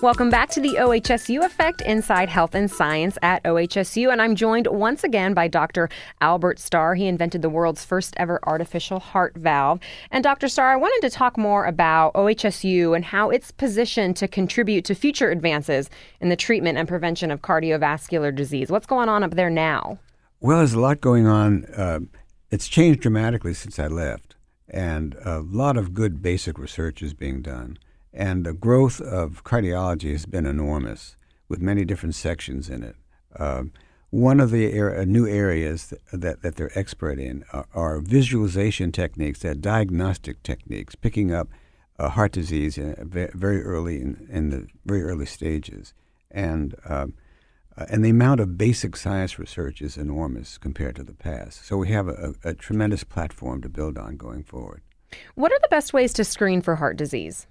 Welcome back to the OHSU Effect Inside Health and Science at OHSU, and I'm joined once again by Dr. Albert Starr. He invented the world's first ever artificial heart valve. And Dr. Starr, I wanted to talk more about OHSU and how it's positioned to contribute to future advances in the treatment and prevention of cardiovascular disease. What's going on up there now? Well, there's a lot going on. It's changed dramatically since I left, and a lot of good basic research is being done. And the growth of cardiology has been enormous, with many different sections in it. One of the new areas that they're expert in are visualization techniques, that diagnostic techniques, picking up heart disease very early in the very early stages. And the amount of basic science research is enormous compared to the past. So we have a tremendous platform to build on going forward. What are the best ways to screen for heart disease?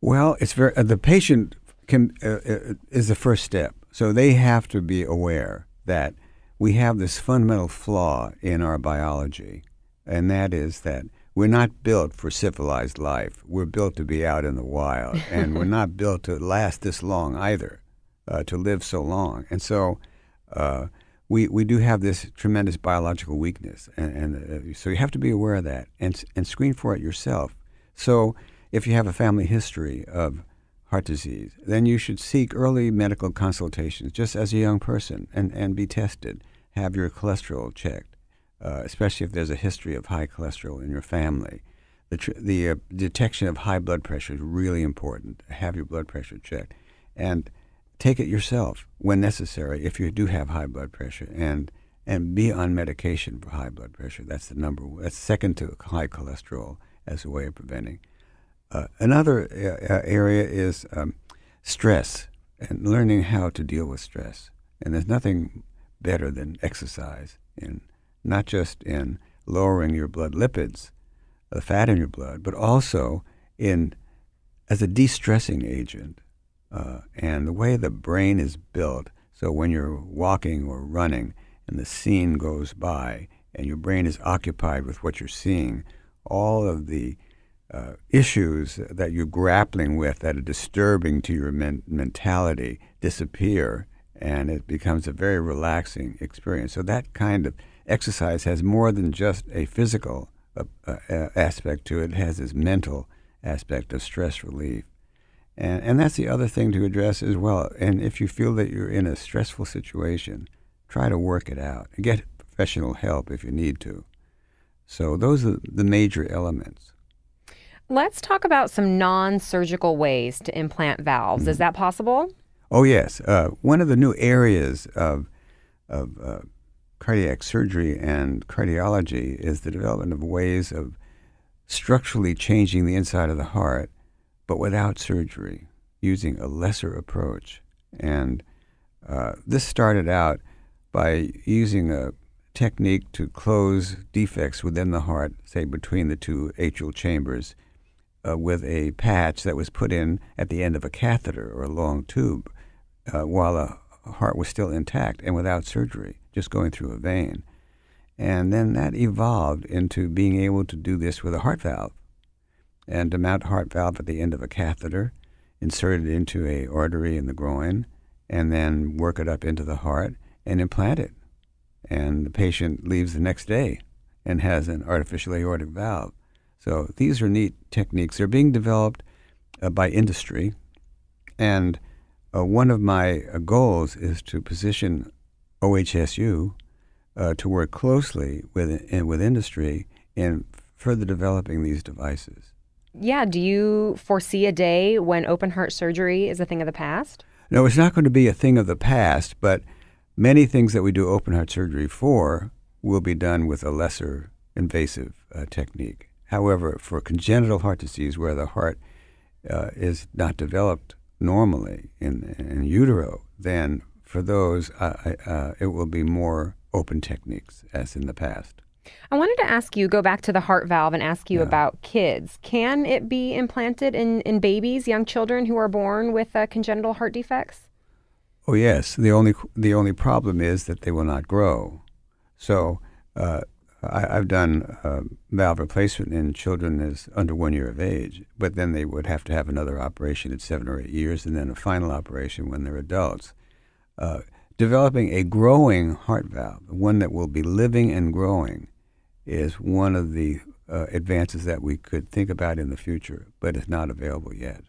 Well, it's the patient is the first step. So they have to be aware that we have this fundamental flaw in our biology, and that is that we're not built for civilized life. We're built to be out in the wild, and we're not built to last this long either, to live so long. And so we do have this tremendous biological weakness, and so you have to be aware of that and screen for it yourself. So if you have a family history of heart disease, then you should seek early medical consultations just as a young person and be tested. Have your cholesterol checked, especially if there's a history of high cholesterol in your family. The detection of high blood pressure is really important. Have your blood pressure checked. And take it yourself when necessary if you do have high blood pressure, and be on medication for high blood pressure. That's that's second to high cholesterol as a way of preventing. Another area is stress and learning how to deal with stress. And there's nothing better than exercise, not just in lowering your blood lipids, the fat in your blood, but also as a de-stressing agent. And the way the brain is built, so when you're walking or running and the scene goes by and your brain is occupied with what you're seeing, all of the issues that you're grappling with that are disturbing to your mentality disappear, and it becomes a very relaxing experience. So that kind of exercise has more than just a physical aspect to it. It has this mental aspect of stress relief. And that's the other thing to address as well. And if you feel that you're in a stressful situation, try to work it out and get professional help if you need to. So those are the major elements. Let's talk about some non-surgical ways to implant valves. Is that possible? Oh, yes. One of the new areas of cardiac surgery and cardiology is the development of ways of structurally changing the inside of the heart, but without surgery, using a lesser approach. And this started out by using a technique to close defects within the heart, say between the two atrial chambers, with a patch that was put in at the end of a catheter or a long tube while the heart was still intact and without surgery, just going through a vein. And then that evolved into being able to do this with a heart valve, and to mount a heart valve at the end of a catheter, insert it into an artery in the groin, and then work it up into the heart and implant it. And the patient leaves the next day and has an artificial aortic valve. So these are neat techniques. They're being developed by industry, and one of my goals is to position OHSU to work closely with industry in further developing these devices. Yeah. Do you foresee a day when open heart surgery is a thing of the past? No, it's not going to be a thing of the past, but many things that we do open heart surgery for will be done with a lesser invasive technique. However, for congenital heart disease, where the heart is not developed normally in utero, then for those, it will be more open techniques as in the past. I wanted to ask you, go back to the heart valve and ask you about kids. Can it be implanted in babies, young children who are born with congenital heart defects? Oh, yes. The only problem is that they will not grow. So I've done valve replacement in children as under 1 year of age, but then they would have to have another operation at 7 or 8 years, and then a final operation when they're adults. Developing a growing heart valve, one that will be living and growing, is one of the advances that we could think about in the future, but it's not available yet.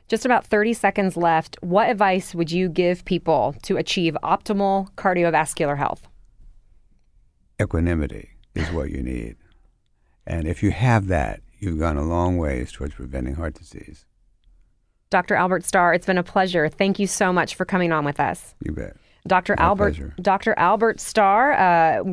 Just about 30 seconds left. What advice would you give people to achieve optimal cardiovascular health? Equanimity is what you need. And if you have that, you've gone a long ways towards preventing heart disease. Dr. Albert Starr, it's been a pleasure. Thank you so much for coming on with us. You bet. Dr. Albert Starr,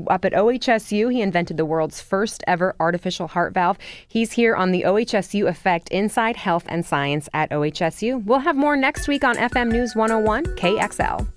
up at OHSU, he invented the world's first ever artificial heart valve. He's here on the OHSU Effect Inside Health and Science at OHSU. We'll have more next week on FM News 101 KXL.